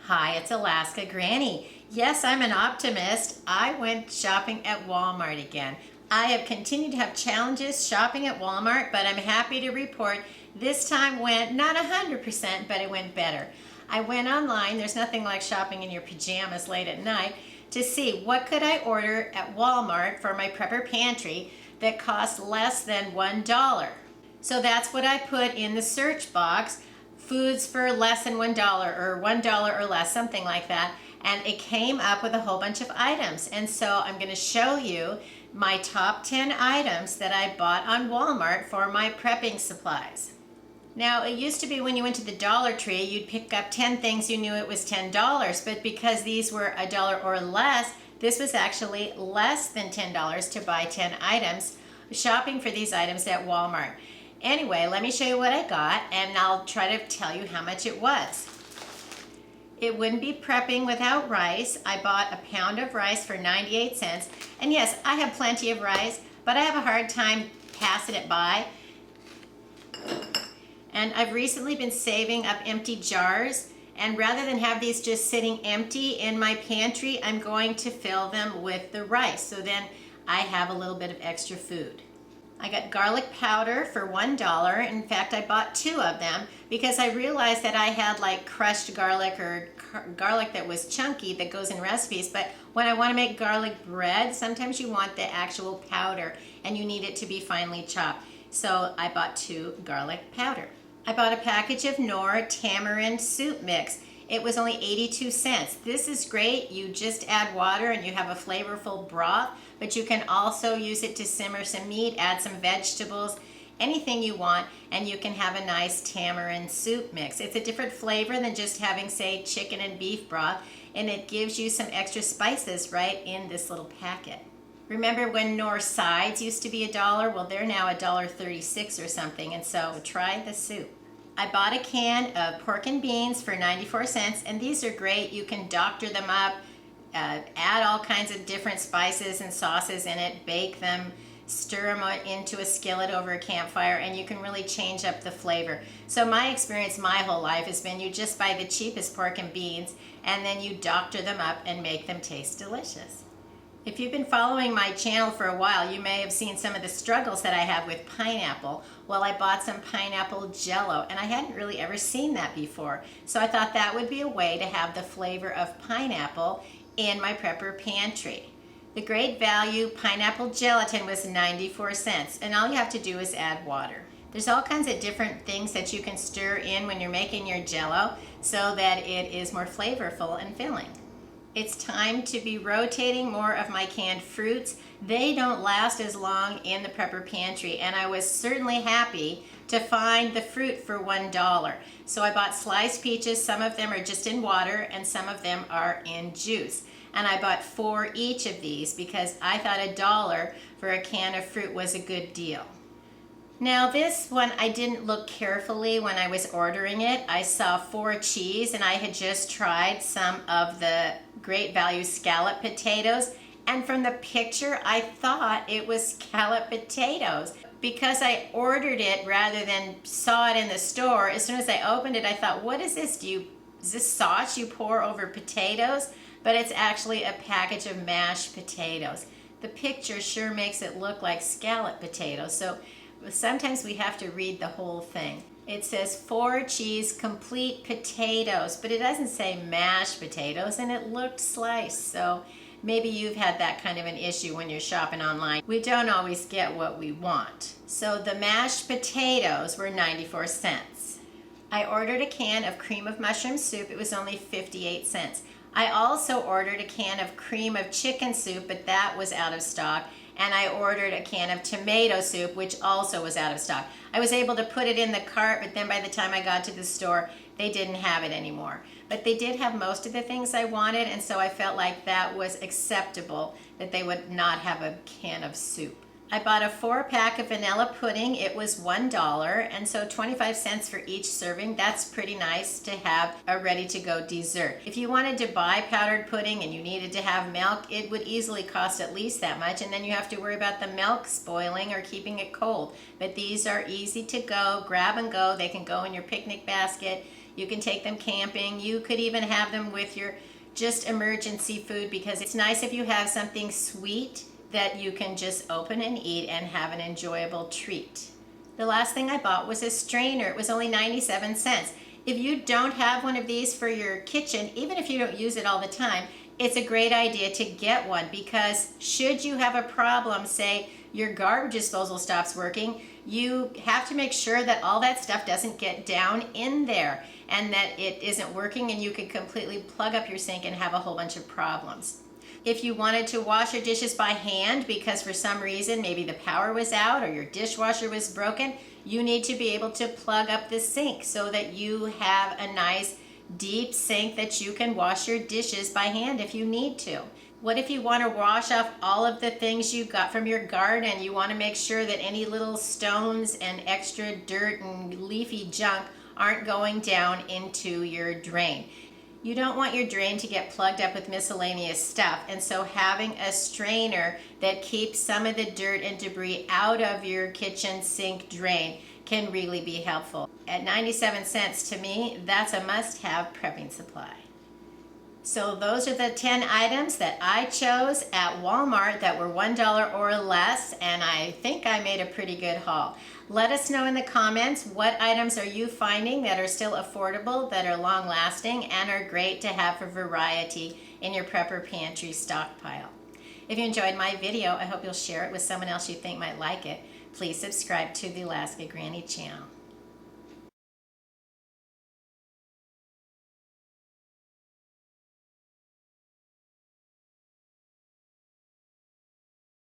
Hi, it's Alaska Granny. Yes, I'm an optimist. I went shopping at Walmart again. I have continued to have challenges shopping at Walmart, but I'm happy to report this time went not 100%, but it went better. I went online, there's nothing like shopping in your pajamas late at night, to see what could I order at Walmart for my prepper pantry that cost less than $1. So that's what I put in the search box. Foods for less than $1 or $1 or less, something like that. And it came up with a whole bunch of items. And so I'm going to show you my top 10 items that I bought on Walmart for my prepping supplies. Now, it used to be when you went to the Dollar Tree, you'd pick up 10 things you knew it was $10. But because these were $1 or less, this was actually less than $10 to buy 10 items, shopping for these items at Walmart. Anyway, let me show you what I got, and I'll try to tell you how much it was. It wouldn't be prepping without rice. I bought a pound of rice for 98 cents. And yes, I have plenty of rice, but I have a hard time passing it by. And I've recently been saving up empty jars, and rather than have these just sitting empty in my pantry, I'm going to fill them with the rice. So then I have a little bit of extra food. I got garlic powder for $1. In fact, I bought 2 of them because I realized that I had like crushed garlic or garlic that was chunky that goes in recipes, but when I want to make garlic bread, sometimes you want the actual powder and you need it to be finely chopped. So I bought 2 garlic powder. I bought a package of Knorr Tamarind Soup mix. It was only 82 cents. This is great. You just add water and you have a flavorful broth, but you can also use it to simmer some meat, add some vegetables, anything you want, and you can have a nice tamarind soup mix. It's a different flavor than just having, say, chicken and beef broth, and it gives you some extra spices right in this little packet. Remember when Knorr sides used to be $1? Well, they're now $1.36 or something, and so try the soup. I bought a can of pork and beans for 94 cents, and these are great. You can doctor them up, add all kinds of different spices and sauces in it, bake them, stir them into a skillet over a campfire, and you can really change up the flavor. So my experience my whole life has been you just buy the cheapest pork and beans, and then you doctor them up and make them taste delicious. If you've been following my channel for a while, you may have seen some of the struggles that I have with pineapple. Well, I bought some pineapple JellO, and I hadn't really ever seen that before. So I thought that would be a way to have the flavor of pineapple in my prepper pantry. The great value pineapple gelatin was 94 cents, and all you have to do is add water. There's all kinds of different things that you can stir in when you're making your JellO so that it is more flavorful and filling. It's time to be rotating more of my canned fruits. They don't last as long in the prepper pantry, and I was certainly happy to find the fruit for $1. So I bought sliced peaches. Some of them are just in water and some of them are in juice. And I bought 4 each of these because I thought $1 for a can of fruit was a good deal. Now this one, I didn't look carefully when I was ordering it. I saw 4 cheese, and I had just tried some of the Great Value scallop potatoes, and from the picture I thought it was scallop potatoes. Because I ordered it rather than saw it in the store, as soon as I opened it I thought, what is this? Is this sauce you pour over potatoes? But it's actually a package of mashed potatoes. The picture sure makes it look like scallop potatoes, so sometimes we have to read the whole thing. It says 4 cheese complete potatoes, but it doesn't say mashed potatoes, and it looked sliced. So maybe you've had that kind of an issue when you're shopping online. We don't always get what we want. So the mashed potatoes were 94 cents. I ordered a can of cream of mushroom soup. It was only 58 cents. I also ordered a can of cream of chicken soup, but that was out of stock. And I ordered a can of tomato soup, which also was out of stock. I was able to put it in the cart, but then by the time I got to the store, they didn't have it anymore. But they did have most of the things I wanted, and so I felt like that was acceptable, that they would not have a can of soup. I bought a 4-pack of vanilla pudding. It was $1, and so 25 cents for each serving. That's pretty nice to have a ready-to-go dessert. If you wanted to buy powdered pudding and you needed to have milk, it would easily cost at least that much, and then you have to worry about the milk spoiling or keeping it cold. But these are easy to go, grab and go. They can go in your picnic basket. You can take them camping. You could even have them with your just emergency food, because it's nice if you have something sweet that you can just open and eat and have an enjoyable treat. The last thing I bought was a strainer. It was only 97 cents. If you don't have one of these for your kitchen, even if you don't use it all the time, it's a great idea to get one, because should you have a problem, say your garbage disposal stops working, you have to make sure that all that stuff doesn't get down in there and that it isn't working, and you could completely plug up your sink and have a whole bunch of problems. If you wanted to wash your dishes by hand because for some reason maybe the power was out or your dishwasher was broken, you need to be able to plug up the sink so that you have a nice deep sink that you can wash your dishes by hand if you need to. What if you want to wash off all of the things you got from your garden? You want to make sure that any little stones and extra dirt and leafy junk aren't going down into your drain. You don't want your drain to get plugged up with miscellaneous stuff, and so having a strainer that keeps some of the dirt and debris out of your kitchen sink drain can really be helpful. At 97 cents, to me, that's a must-have prepping supply. So those are the 10 items that I chose at Walmart that were $1 or less, and I think I made a pretty good haul. Let us know in the comments, what items are you finding that are still affordable, that are long-lasting, and are great to have for variety in your prepper pantry stockpile. If you enjoyed my video, I hope you'll share it with someone else you think might like it. Please subscribe to the Alaska Granny channel.